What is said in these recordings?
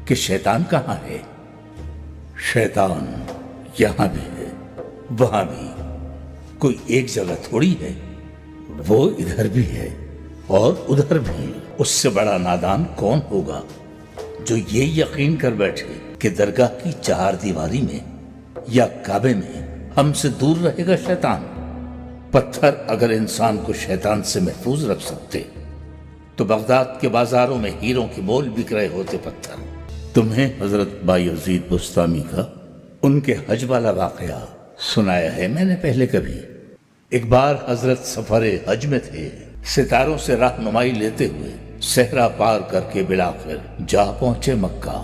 کہ شیطان کہاں ہے؟ شیطان یہاں بھی ہے، وہاں بھی، کوئی ایک جگہ تھوڑی ہے، وہ ادھر بھی ہے اور ادھر بھی۔ اس سے بڑا نادان کون ہوگا جو یہ یقین کر بیٹھے کہ درگاہ کی چہار دیواری میں یا کعبے میں ہم سے دور رہے گا شیطان۔ پتھر اگر انسان کو شیطان سے محفوظ رکھ سکتے تو بغداد کے بازاروں میں ہیروں کے مول بک رہے ہوتے پتھر۔ تمہیں حضرت بایزید بسطامی کا ان کے حج والا واقعہ سنایا ہے میں نے پہلے کبھی۔ ایک بار حضرت سفر حج میں تھے، ستاروں سے رہنمائی لیتے ہوئے صحرا پار کر کے بلاخر جا پہنچے مکہ۔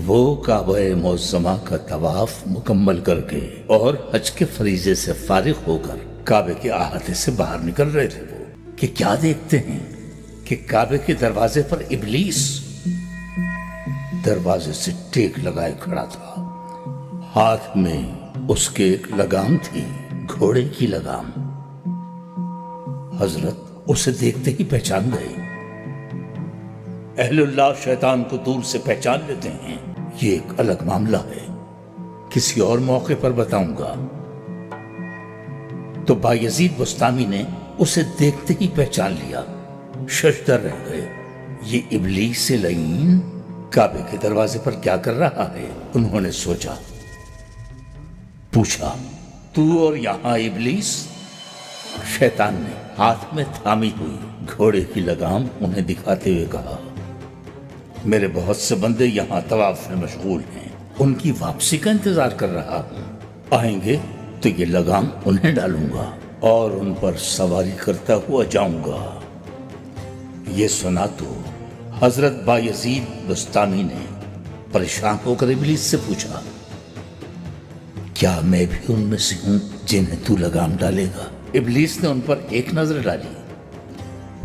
وہ کعبہ معظمہ کا طواف مکمل کر کے اور حج کے فریضے سے فارغ ہو کر کعبے کے احاطے سے باہر نکل رہے تھے وہ کہ کیا دیکھتے ہیں کہ کعبے کے دروازے پر ابلیس دروازے سے ٹیک لگائے کھڑا تھا۔ ہاتھ میں اس کے ایک لگام تھی، گھوڑے کی لگام۔ حضرت اسے دیکھتے ہی پہچان گئے۔ اہل اللہ شیطان کو دور سے پہچان لیتے ہیں، یہ ایک الگ معاملہ ہے، کسی اور موقع پر بتاؤں گا۔ تو بایزید بسطامی نے اسے دیکھتے ہی پہچان لیا، ششدر رہ گئے۔ یہ ابلیس لعین کعبے کے دروازے پر کیا کر رہا ہے؟ انہوں نے سوچا، پوچھا، تو اور یہاں ابلیس؟ شیطان نے ہاتھ میں تھامی ہوئی گھوڑے کی لگام انہیں دکھاتے ہوئے کہا، میرے بہت سے بندے یہاں طواف میں مشغول ہیں، ان کی واپسی کا انتظار کر رہا ہوں، آئیں گے تو یہ لگام انہیں ڈالوں گا اور ان پر سواری کرتا ہوا جاؤں گا۔ یہ سنا تو حضرت بایزید بسطامی نے پریشان ہو کر ابلیس سے پوچھا، کیا میں بھی ان میں سے ہوں جنہیں تو لگام ڈالے گا؟ ابلیس نے ان پر ایک نظر ڈالی،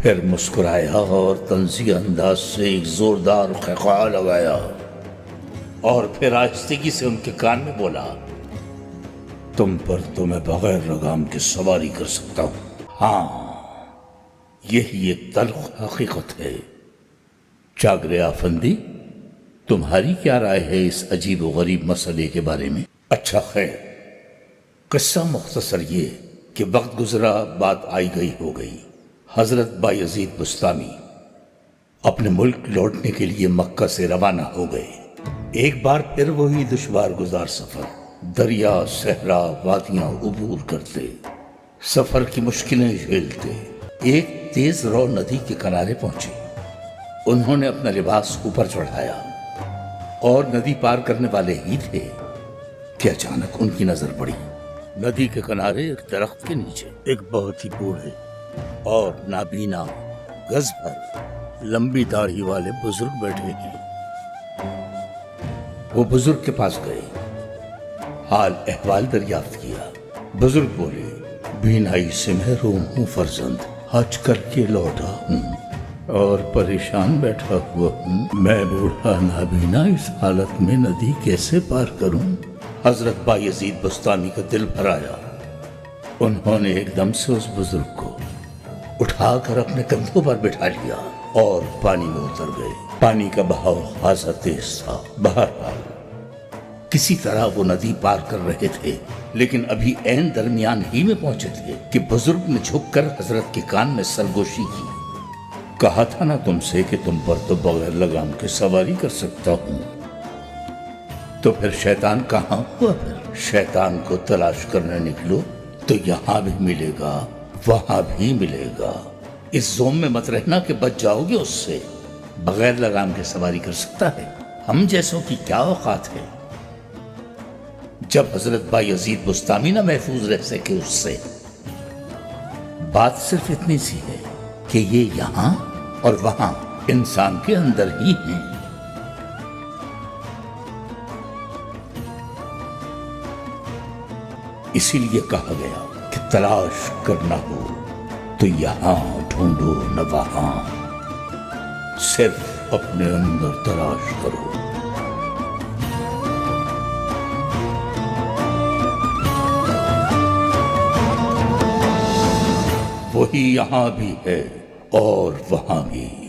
پھر مسکرایا اور طنزیہ انداز سے ایک زوردار خیخا لگایا اور پھر آہستگی سے ان کے کان میں بولا، تم پر تو میں بغیر لگام کے سواری کر سکتا ہوں، ہاں یہی ایک تلخ حقیقت ہے۔ چاگرے آفندی، تمہاری کیا رائے ہے اس عجیب و غریب مسئلے کے بارے میں؟ اچھا خیر، قصہ مختصر یہ کہ وقت گزرا، بات آئی گئی ہو گئی۔ حضرت بایزید بسطامی اپنے ملک لوٹنے کے لیے مکہ سے روانہ ہو گئے۔ ایک بار پھر وہی دشوار گزار سفر، دریا، صحرا، وادیاں عبور کرتے، سفر کی مشکلیں جھیلتے، ایک تیز رو ندی کے کنارے پہنچے۔ انہوں نے اپنا لباس اوپر چڑھایا اور ندی پار کرنے والے ہی تھے کہ اچانک ان کی نظر پڑی۔ ندی کے کنارے ایک درخت کے نیچے ایک بہت ہی بوڑھے اور نابینا، گز بھر لمبی داڑھی والے بزرگ بیٹھے ہیں۔ وہ بزرگ کے پاس گئے، حال احوال دریافت کیا۔ بزرگ بولے، بینائی سے محروم ہوں فرزند، حج کر کے لوٹا ہوں اور پریشان بیٹھا ہوا ہوں، میں بوڑھا نابینا اس حالت میں ندی کیسے پار کروں؟ حضرت بایزید بسطامی کا دل بھر آیا۔ انہوں نے ایک دم سے اس بزرگ کو اٹھا کر اپنے کندھوں پر بٹھا لیا اور پانی میں اتر گئے۔ پانی کا بہاؤ خاصا تیز تھا۔ بہرحال کسی طرح وہ ندی پار کر رہے تھے، لیکن ابھی عین درمیان ہی میں پہنچے تھے کہ بزرگ نے جھک کر حضرت کے کان میں سرگوشی کی، کہا تھا نا تم سے کہ تم پر تو بغیر لگام کے سواری کر سکتا ہوں، تو پھر شیطان کہاں ہوا؟ پھر شیطان کو تلاش کرنے نکلو تو یہاں بھی ملے گا، وہاں بھی ملے گا۔ اس زوم میں مت رہنا کہ بچ جاؤ گے اس سے، بغیر لگام کے سواری کر سکتا ہے، ہم جیسوں کی کیا اوقات ہے۔ جب حضرت بایزید بسطامی نہ محفوظ رہ سکے اس سے، بات صرف اتنی سی ہے کہ یہ یہاں اور وہاں انسان کے اندر ہی ہیں۔ اسی لیے کہا گیا کہ تلاش کرنا ہو تو یہاں ڈھونڈو نہ وہاں، صرف اپنے اندر تلاش کرو۔ وہی یہاں بھی ہے اور وہاں بھی۔